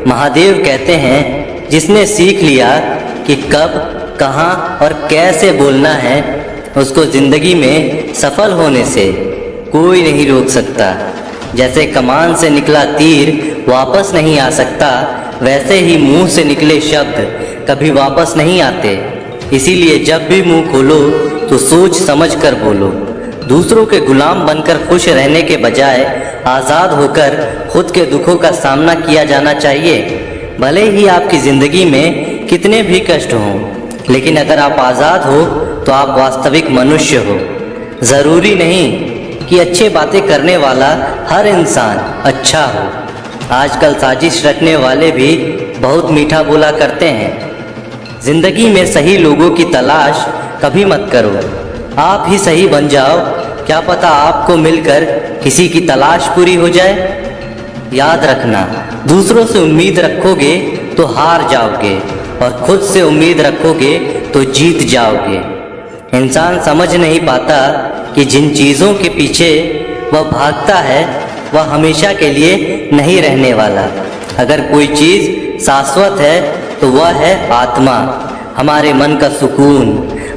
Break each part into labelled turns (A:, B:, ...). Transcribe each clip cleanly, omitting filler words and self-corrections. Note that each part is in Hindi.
A: महादेव कहते हैं, जिसने सीख लिया कि कब, कहाँ और कैसे बोलना है, उसको जिंदगी में सफल होने से कोई नहीं रोक सकता। जैसे कमान से निकला तीर वापस नहीं आ सकता, वैसे ही मुंह से निकले शब्द कभी वापस नहीं आते। इसीलिए जब भी मुंह खोलो तो सोच समझ कर बोलो। दूसरों के गुलाम बनकर खुश रहने के बजाय आज़ाद होकर खुद के दुखों का सामना किया जाना चाहिए। भले ही आपकी ज़िंदगी में कितने भी कष्ट हों, लेकिन अगर आप आज़ाद हो तो आप वास्तविक मनुष्य हो। ज़रूरी नहीं कि अच्छी बातें करने वाला हर इंसान अच्छा हो। आजकल साजिश रचने वाले भी बहुत मीठा बोला करते हैं। ज़िंदगी में सही लोगों की तलाश कभी मत करो, आप ही सही बन जाओ। क्या पता आपको मिलकर किसी की तलाश पूरी हो जाए। याद रखना, दूसरों से उम्मीद रखोगे तो हार जाओगे और खुद से उम्मीद रखोगे तो जीत जाओगे। इंसान समझ नहीं पाता कि जिन चीज़ों के पीछे वह भागता है वह हमेशा के लिए नहीं रहने वाला। अगर कोई चीज़ शाश्वत है तो वह है आत्मा, हमारे मन का सुकून,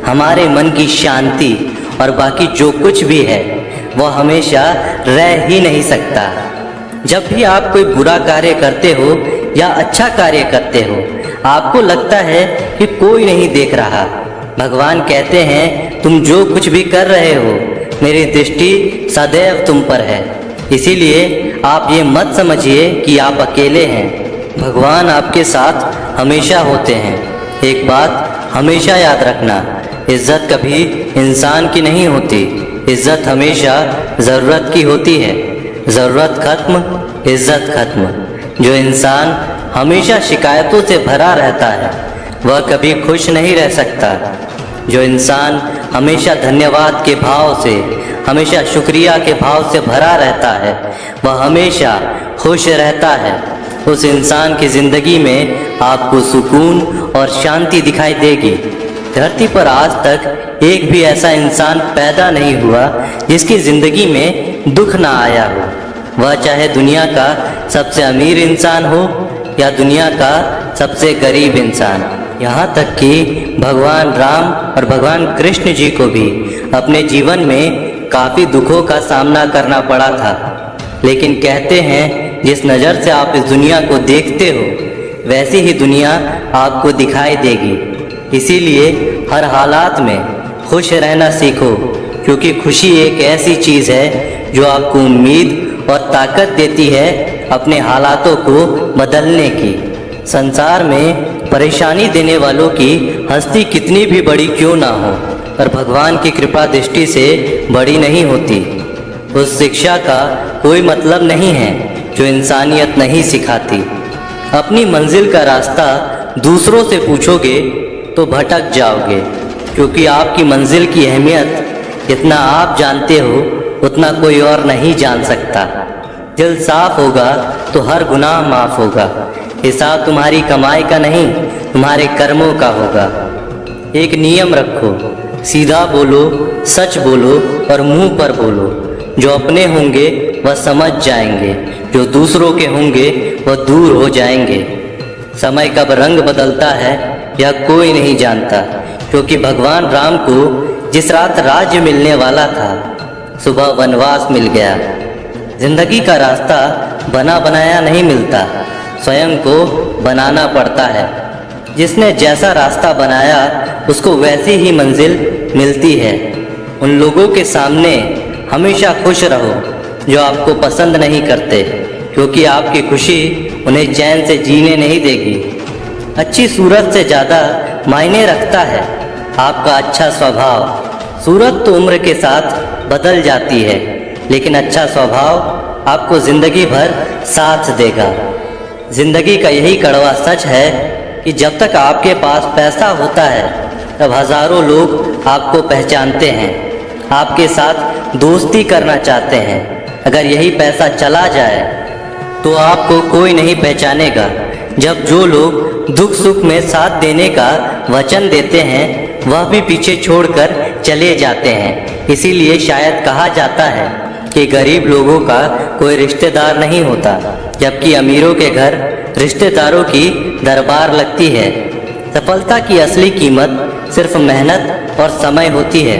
A: हमारे मन की शांति, और बाकी जो कुछ भी है वह हमेशा रह ही नहीं सकता। जब भी आप कोई बुरा कार्य करते हो या अच्छा कार्य करते हो, आपको लगता है कि कोई नहीं देख रहा। भगवान कहते हैं, तुम जो कुछ भी कर रहे हो मेरी दृष्टि सदैव तुम पर है। इसीलिए आप ये मत समझिए कि आप अकेले हैं, भगवान आपके साथ हमेशा होते हैं। एक बात हमेशा याद रखना, इज्जत कभी इंसान की नहीं होती, इज्जत हमेशा ज़रूरत की होती है। ज़रूरत खत्म, इज्जत खत्म। जो इंसान हमेशा शिकायतों से भरा रहता है वह कभी खुश नहीं रह सकता। जो इंसान हमेशा धन्यवाद के भाव से, हमेशा शुक्रिया के भाव से भरा रहता है वह हमेशा खुश रहता है। उस इंसान की ज़िंदगी में आपको सुकून और शांति दिखाई देगी। धरती पर आज तक एक भी ऐसा इंसान पैदा नहीं हुआ जिसकी ज़िंदगी में दुख ना आया हो। वह चाहे दुनिया का सबसे अमीर इंसान हो या दुनिया का सबसे गरीब इंसान। यहाँ तक कि भगवान राम और भगवान कृष्ण जी को भी अपने जीवन में काफ़ी दुखों का सामना करना पड़ा था। लेकिन कहते हैं, जिस नज़र से आप इस दुनिया को देखते हो वैसी ही दुनिया आपको दिखाई देगी। इसीलिए हर हालात में खुश रहना सीखो, क्योंकि खुशी एक ऐसी चीज़ है जो आपको उम्मीद और ताकत देती है अपने हालातों को बदलने की। संसार में परेशानी देने वालों की हस्ती कितनी भी बड़ी क्यों ना हो, पर भगवान की कृपा दृष्टि से बड़ी नहीं होती। उस शिक्षा का कोई मतलब नहीं है जो इंसानियत नहीं सिखाती। अपनी मंजिल का रास्ता दूसरों से पूछोगे तो भटक जाओगे, क्योंकि आपकी मंजिल की अहमियत जितना आप जानते हो उतना कोई और नहीं जान सकता। दिल साफ होगा तो हर गुनाह माफ़ होगा। हिसाब तुम्हारी कमाई का नहीं, तुम्हारे कर्मों का होगा। एक नियम रखो, सीधा बोलो, सच बोलो और मुंह पर बोलो। जो अपने होंगे वह समझ जाएंगे, जो दूसरों के होंगे वह दूर हो जाएंगे। समय कब रंग बदलता है यह कोई नहीं जानता, क्योंकि भगवान राम को जिस रात राज्य मिलने वाला था सुबह वनवास मिल गया। जिंदगी का रास्ता बना बनाया नहीं मिलता, स्वयं को बनाना पड़ता है। जिसने जैसा रास्ता बनाया उसको वैसी ही मंजिल मिलती है। उन लोगों के सामने हमेशा खुश रहो जो आपको पसंद नहीं करते, क्योंकि आपकी खुशी उन्हें चैन से जीने नहीं देगी। अच्छी सूरत से ज़्यादा मायने रखता है आपका अच्छा स्वभाव। सूरत तो उम्र के साथ बदल जाती है, लेकिन अच्छा स्वभाव आपको ज़िंदगी भर साथ देगा। ज़िंदगी का यही कड़वा सच है कि जब तक आपके पास पैसा होता है तब हज़ारों लोग आपको पहचानते हैं, आपके साथ दोस्ती करना चाहते हैं। अगर यही पैसा चला जाए तो आपको कोई नहीं पहचानेगा। जब जो लोग दुख सुख में साथ देने का वचन देते हैं वह भी पीछे छोड़कर चले जाते हैं। इसीलिए शायद कहा जाता है कि गरीब लोगों का कोई रिश्तेदार नहीं होता, जबकि अमीरों के घर रिश्तेदारों की दरबार लगती है। सफलता की असली कीमत सिर्फ मेहनत और समय होती है।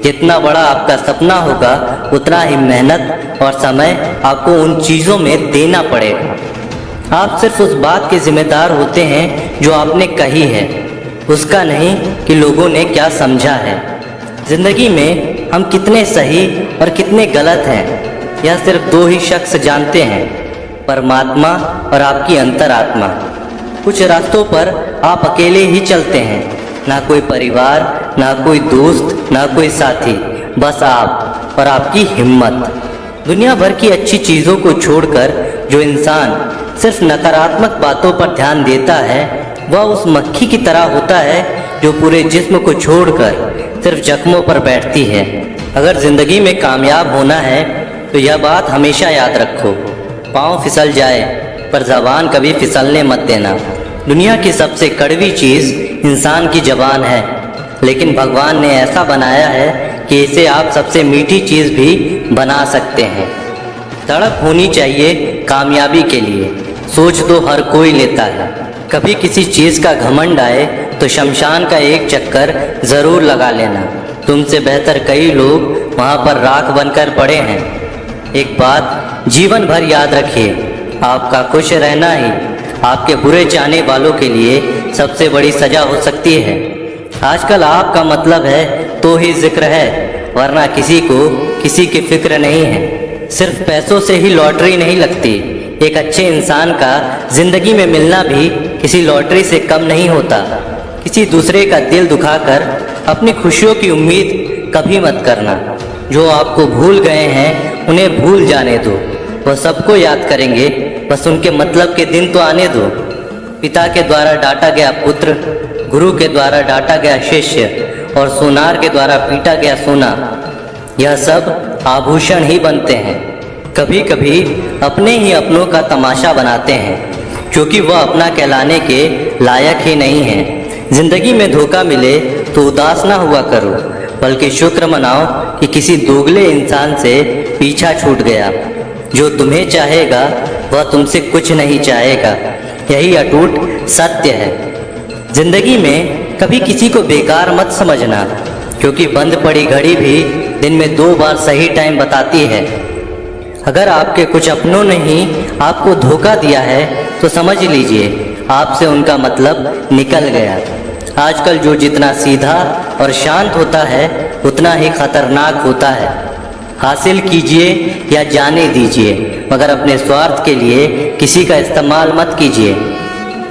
A: जितना बड़ा आपका सपना होगा उतना ही मेहनत और समय आपको उन चीज़ों में देना पड़ेगा। आप सिर्फ उस बात के जिम्मेदार होते हैं जो आपने कही है, उसका नहीं कि लोगों ने क्या समझा है। जिंदगी में हम कितने सही और कितने गलत हैं यह सिर्फ दो ही शख्स जानते हैं, परमात्मा और आपकी अंतरात्मा। कुछ रास्तों पर आप अकेले ही चलते हैं, ना कोई परिवार, ना कोई दोस्त, ना कोई साथी, बस आप और आपकी हिम्मत। दुनिया भर की अच्छी चीज़ों को छोड़कर जो इंसान सिर्फ नकारात्मक बातों पर ध्यान देता है वह उस मक्खी की तरह होता है जो पूरे जिस्म को छोड़कर सिर्फ जख्मों पर बैठती है। अगर ज़िंदगी में कामयाब होना है तो यह बात हमेशा याद रखो, पाँव फिसल जाए पर ज़बान कभी फिसलने मत देना। दुनिया की सबसे कड़वी चीज़ इंसान की ज़बान है, लेकिन भगवान ने ऐसा बनाया है कि इसे आप सबसे मीठी चीज़ भी बना सकते हैं। तड़प होनी चाहिए कामयाबी के लिए, सोच तो हर कोई लेता है। कभी किसी चीज़ का घमंड आए तो शमशान का एक चक्कर ज़रूर लगा लेना। तुमसे बेहतर कई लोग वहाँ पर राख बनकर पड़े हैं। एक बात जीवन भर याद रखिए, आपका खुश रहना ही आपके बुरे चाहने वालों के लिए सबसे बड़ी सज़ा हो सकती है। आजकल आपका मतलब है तो ही जिक्र है, वरना किसी को किसी की फिक्र नहीं है। सिर्फ पैसों से ही लॉटरी नहीं लगती। एक अच्छे इंसान का जिंदगी में मिलना भी किसी लॉटरी से कम नहीं होता। किसी दूसरे का दिल दुखाकर अपनी खुशियों की उम्मीद कभी मत करना। जो आपको भूल गए हैं उन्हें भूल जाने दो, वह सबको याद करेंगे, बस उनके मतलब के दिन तो आने दो। पिता के द्वारा डांटा गया पुत्र, गुरु के द्वारा डांटा गया शिष्य और सोनार के द्वारा पीटा गया सोना, यह सब आभूषण ही बनते हैं। कभी कभी अपने ही अपनों का तमाशा बनाते हैं क्योंकि वह अपना कहलाने के लायक ही नहीं है। जिंदगी में धोखा मिले तो उदास ना हुआ करो, बल्कि शुक्र मनाओ कि किसी दोगले इंसान से पीछा छूट गया। जो तुम्हें चाहेगा वह तुमसे कुछ नहीं चाहेगा, यही अटूट सत्य है। जिंदगी में कभी किसी को बेकार मत समझना, क्योंकि बंद पड़ी घड़ी भी दिन में 2 बार सही टाइम बताती है। अगर आपके कुछ अपनों ने ही आपको धोखा दिया है तो समझ लीजिए आपसे उनका मतलब निकल गया। आजकल जो जितना सीधा और शांत होता है उतना ही खतरनाक होता है। हासिल कीजिए या जाने दीजिए, मगर अपने स्वार्थ के लिए किसी का इस्तेमाल मत कीजिए।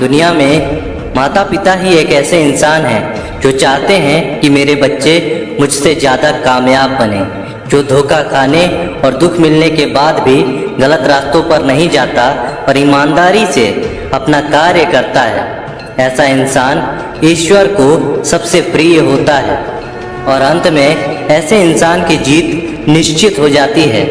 A: दुनिया में माता पिता ही एक ऐसे इंसान हैं जो चाहते हैं कि मेरे बच्चे मुझसे ज़्यादा कामयाब बने, जो धोखा खाने और दुख मिलने के बाद भी गलत रास्तों पर नहीं जाता और ईमानदारी से अपना कार्य करता है। ऐसा इंसान ईश्वर को सबसे प्रिय होता है और अंत में ऐसे इंसान की जीत निश्चित हो जाती है।